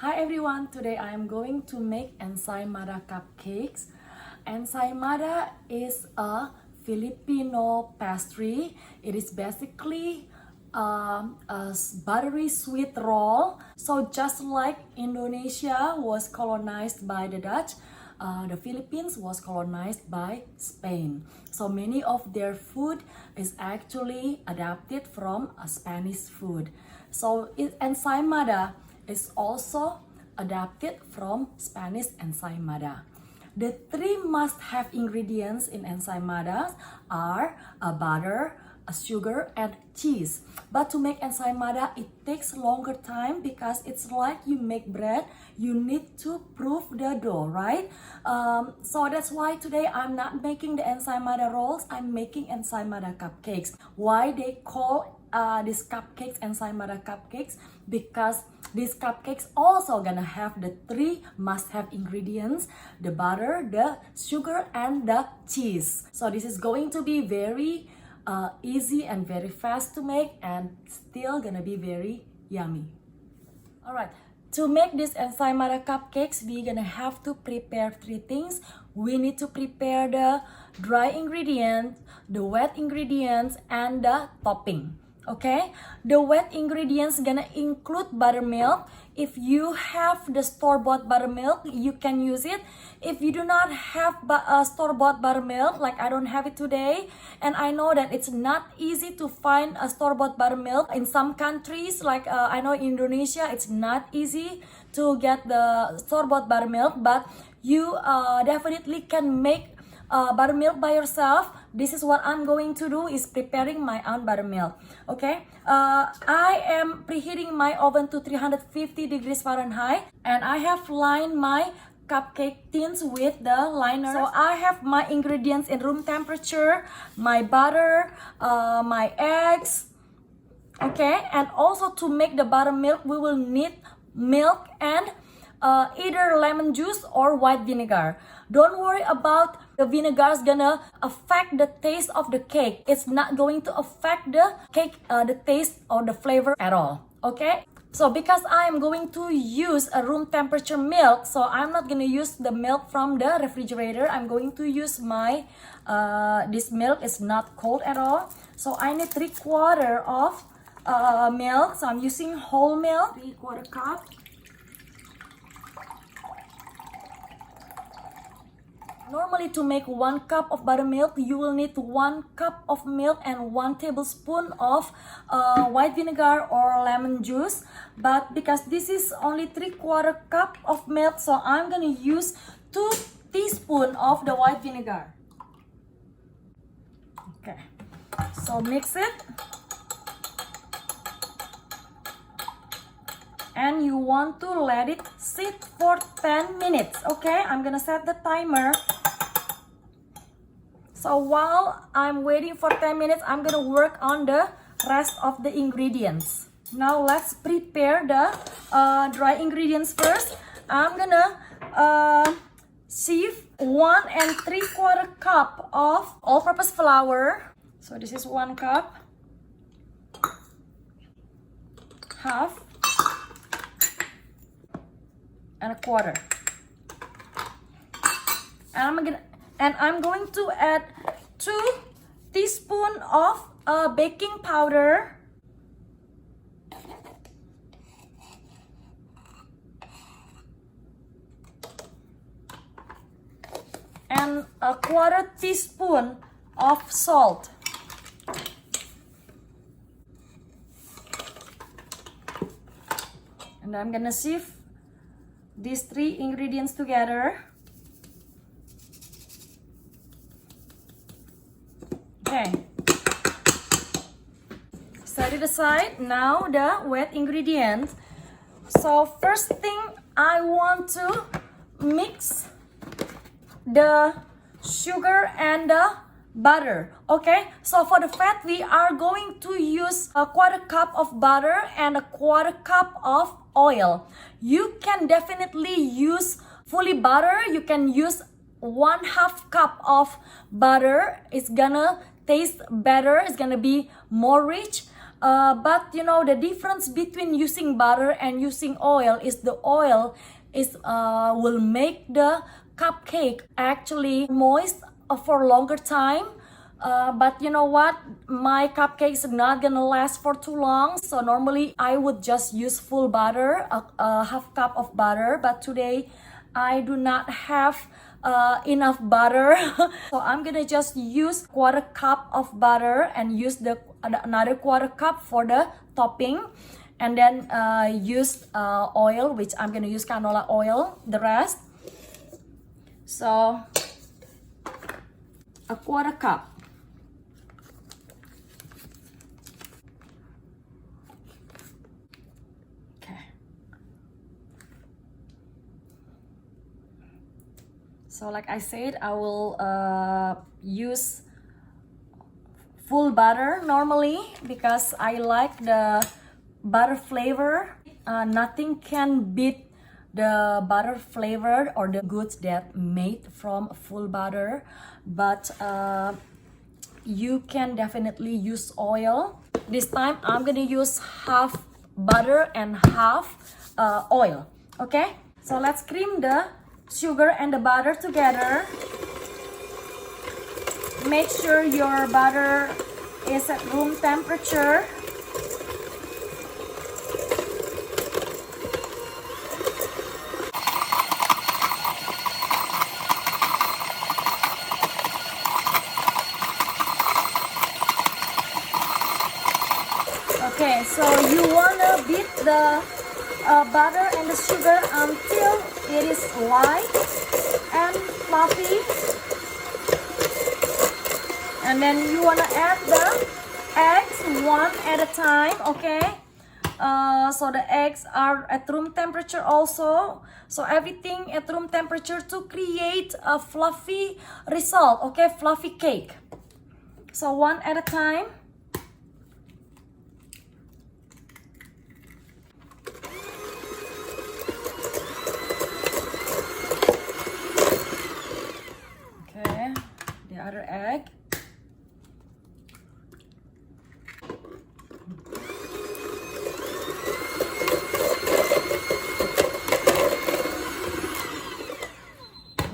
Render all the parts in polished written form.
Hi everyone, today I am going to make Ensaymada Cupcakes. Ensaymada is a Filipino pastry. It is basically a buttery sweet roll. So just like Indonesia was colonized by the Dutch, the Philippines was colonized by Spain. So many of their food is actually adapted from a Spanish food. So Ensaymada is also adapted from Spanish ensaymada. The three must-have ingredients in ensaymadas are a butter, a sugar, and cheese. But to make ensaymada, it takes longer time because it's like you make bread. You need to proof the dough, right? So that's why today I'm not making the ensaymada rolls. I'm making ensaymada cupcakes. Why they call these cupcakes ensaymada cupcakes? Because these cupcakes also gonna have the three must-have ingredients: the butter, the sugar, and the cheese. So this is going to be very easy and very fast to make, and still gonna be very yummy. Alright, to make these ensaymada cupcakes, we're gonna have to prepare three things. We need to prepare the dry ingredients, the wet ingredients, and the topping. Okay, the wet ingredients gonna include buttermilk. If you have the store-bought buttermilk, you can use it. If you do not have store-bought buttermilk, like I don't have it today, and I know that it's not easy to find a store-bought buttermilk in some countries, like I know Indonesia, it's not easy to get the store-bought buttermilk, but you definitely can make buttermilk by yourself. This is what I'm going to do, is preparing my own buttermilk. Okay, I am preheating my oven to 350 degrees Fahrenheit, and I have lined my cupcake tins with the liner. So I have my ingredients in room temperature, my butter, my eggs. Okay, and also to make the buttermilk, we will need milk and either lemon juice or white vinegar. Don't worry about the vinegar is gonna affect the taste of the cake. It's not going to affect the cake, the taste or the flavor at all. Okay, so because I am going to use a room temperature milk, so I'm not gonna use the milk from the refrigerator. I'm going to use my this milk is not cold at all. So I need 3/4 of milk. So I'm using whole milk, 3/4 cup. Normally, to make 1 cup of buttermilk, you will need 1 cup of milk and 1 tablespoon of white vinegar or lemon juice. But because this is only 3/4 cup of milk, so I'm gonna use 2 teaspoons of the white vinegar. Okay, so mix it. And you want to let it sit for 10 minutes. Okay, I'm gonna set the timer. So while I'm waiting for 10 minutes, I'm gonna work on the rest of the ingredients. Now let's prepare the dry ingredients first. I'm gonna sieve 1 3/4 cup of all-purpose flour. So this is 1 cup, half, and 1/4. And I'm going to add 2 teaspoons of baking powder, and 1/4 teaspoon of salt. And I'm gonna sieve these 3 ingredients together. Okay, set it aside. Now the wet ingredients. So first thing, I want to mix the sugar and the butter. Okay, so for the fat, we are going to use 1/4 cup of butter and 1/4 cup of oil. You can definitely use fully butter. You can use 1/2 cup of butter. It's gonna taste better. It's gonna be more rich. But you know, the difference between using butter and using oil is the oil is will make the cupcake actually moist for longer time. But you know what, my cupcakes are not gonna last for too long, so normally I would just use full butter, a half cup of butter, but today I do not have enough butter. So I'm gonna just use quarter cup of butter and use the another quarter cup for the topping, and then use oil, which I'm gonna use canola oil, the rest. So a quarter cup. So like I said, I will use full butter normally because I like the butter flavor. Nothing can beat the butter flavor or the goods that made from full butter. But you can definitely use oil. This time I'm gonna use half butter and half oil. Okay, so let's cream the sugar and the butter together. Make sure your butter is at room temperature. Okay, so you wanna beat the butter and the sugar until it is light and fluffy, and then you wanna add the eggs one at a time. Okay, so the eggs are at room temperature also, so everything at room temperature to create a fluffy result. Okay, fluffy cake. So one at a time. The other egg.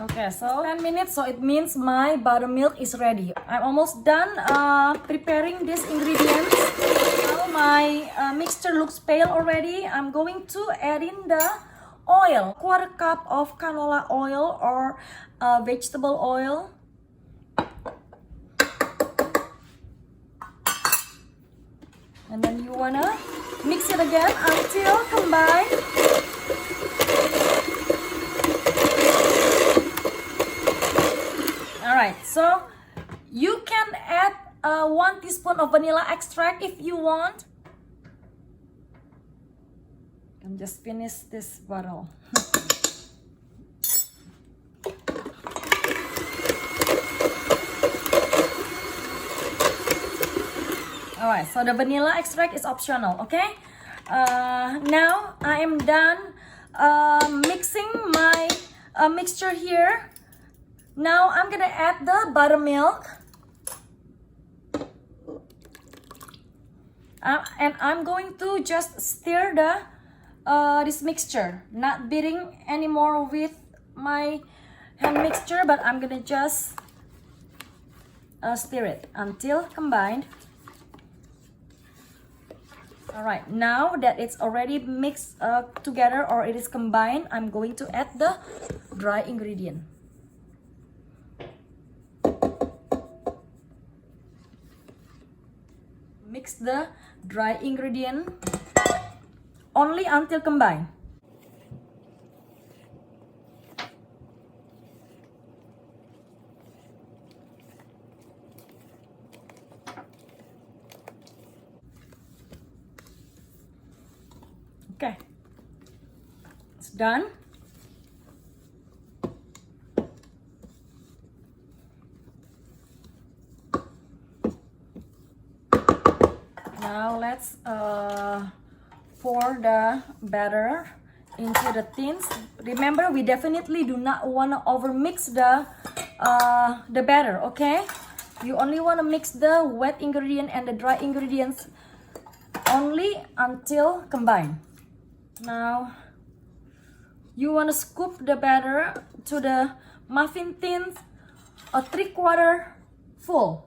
Okay, so 10 minutes, so it means my buttermilk is ready. I'm almost done preparing these ingredients. Now my mixture looks pale already. I'm going to add in the oil, quarter cup of canola oil or vegetable oil. And then you wanna mix it again until combined. Alright, so you can add 1 teaspoon of vanilla extract if you want. And just finish this bottle. Alright, so the vanilla extract is optional, okay? Now I am done mixing my mixture here. Now I'm gonna add the buttermilk. And I'm going to just stir the this mixture, not beating anymore with my hand mixture, but I'm gonna just stir it until combined. Alright, now that it's already mixed together or it is combined, I'm going to add the dry ingredient. Mix the dry ingredient only until combined. Okay, it's done. Now let's pour the batter into the tins. Remember, we definitely do not want to overmix the batter, okay? You only want to mix the wet ingredient and the dry ingredients only until combined. Now you want to scoop the batter to the muffin tins a 3/4 full.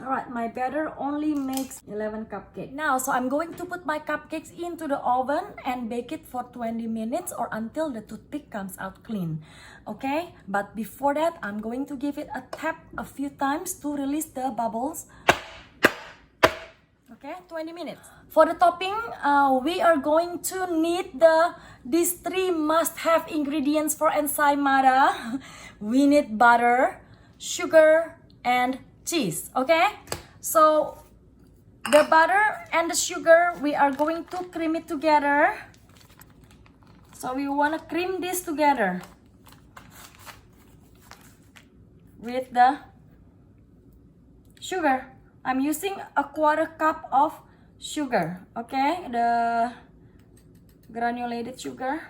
Alright, my batter only makes 11 cupcakes. Now, so I'm going to put my cupcakes into the oven and bake it for 20 minutes or until the toothpick comes out clean. Okay, but before that, I'm going to give it a tap a few times to release the bubbles. Okay, 20 minutes. For the topping, we are going to need these 3 must-have ingredients for ensaymada. We need butter, sugar, and cheese. Okay, so the butter and the sugar, we are going to cream it together. So we want to cream this together with the sugar. I'm using a 1/4 cup of sugar. Okay, the granulated sugar.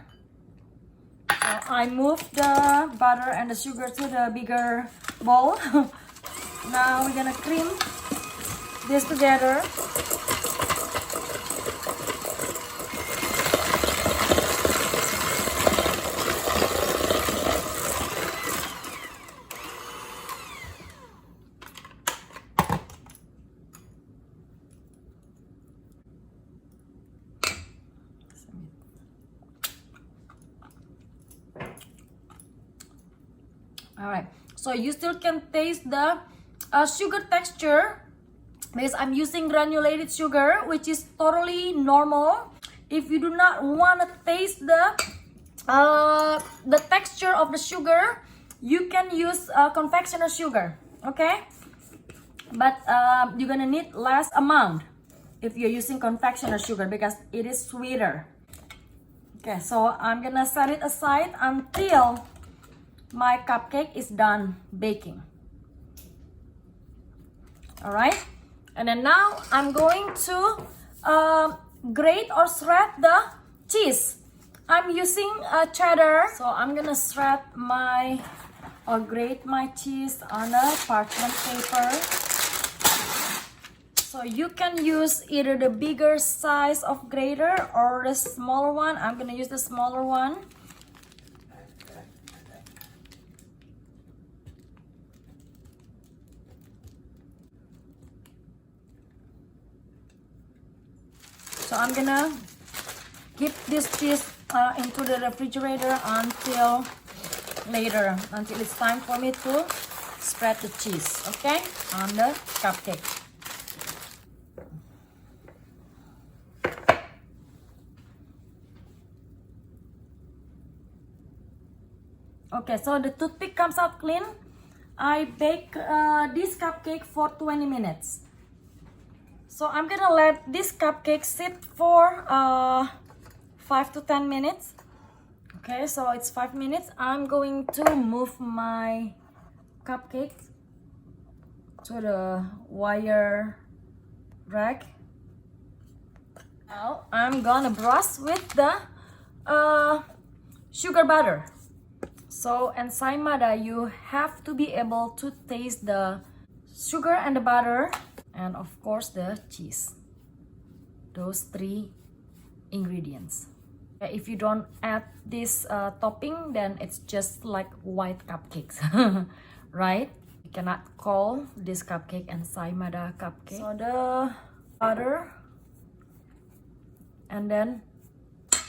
So I move the butter and the sugar to the bigger bowl. Now we're gonna cream this together. All right, so you still can taste the sugar texture because I'm using granulated sugar, which is totally normal. If you do not want to taste the texture of the sugar, you can use confectioner sugar. Okay, but you're gonna need less amount if you're using confectioner sugar because it is sweeter. Okay, so I'm gonna set it aside until my cupcake is done baking. All right, and then now I'm going to grate or shred the cheese. I'm using cheddar, so I'm gonna shred or grate my cheese on a parchment paper. So you can use either the bigger size of grater or the smaller one. I'm gonna use the smaller one. So I'm gonna keep this cheese into the refrigerator until later, until it's time for me to spread the cheese, okay, on the cupcake. Okay, so the toothpick comes out clean. I bake this cupcake for 20 minutes. So I'm gonna let this cupcake sit for 5 to 10 minutes. Okay, so it's 5 minutes. I'm going to move my cupcake to the wire rack. Now I'm gonna brush with the sugar butter. So ensaymada, you have to be able to taste the sugar and the butter. And of course the cheese. Those 3 ingredients. If you don't add this topping, then it's just like white cupcakes, right? You cannot call this cupcake ensaymada cupcake. So the butter and then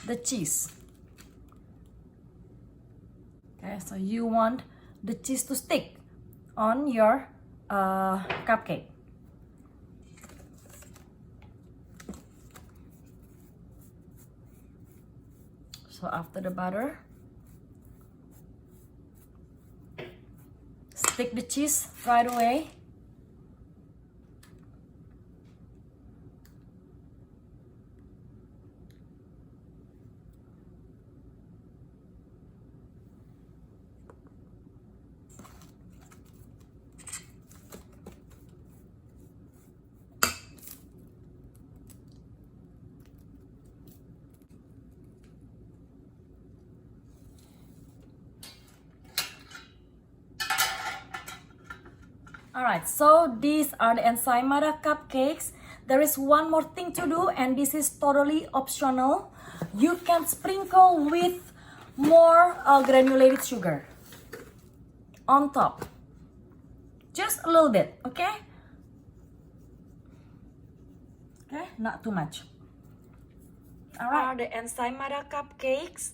the cheese. Okay, so you want the cheese to stick on your cupcake. So after the butter, stick the cheese right away. Alright, so these are the Ensaymada cupcakes. There is one more thing to do, and this is totally optional. You can sprinkle with more granulated sugar on top. Just a little bit, okay? Okay, not too much. Alright, the Ensaymada cupcakes.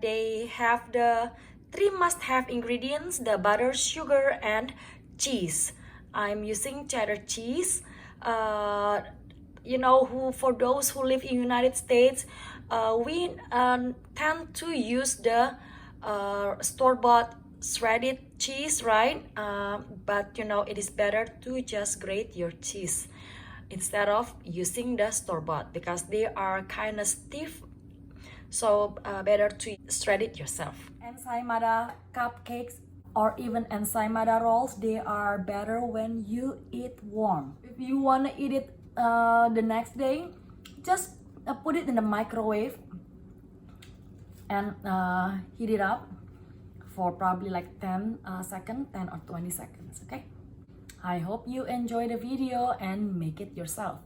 They have the 3 must-have ingredients: the butter, sugar, and cheese. I'm using cheddar cheese. For those who live in United States, we tend to use the store-bought shredded cheese, right? But it is better to just grate your cheese instead of using the store-bought because they are kind of stiff. So better to shred it yourself. Ensaymada cupcakes or even ensaymada rolls, they are better when you eat warm. If you want to eat it the next day, just put it in the microwave and heat it up for probably like 10 seconds, 10 or 20 seconds, okay? I hope you enjoy the video and make it yourself.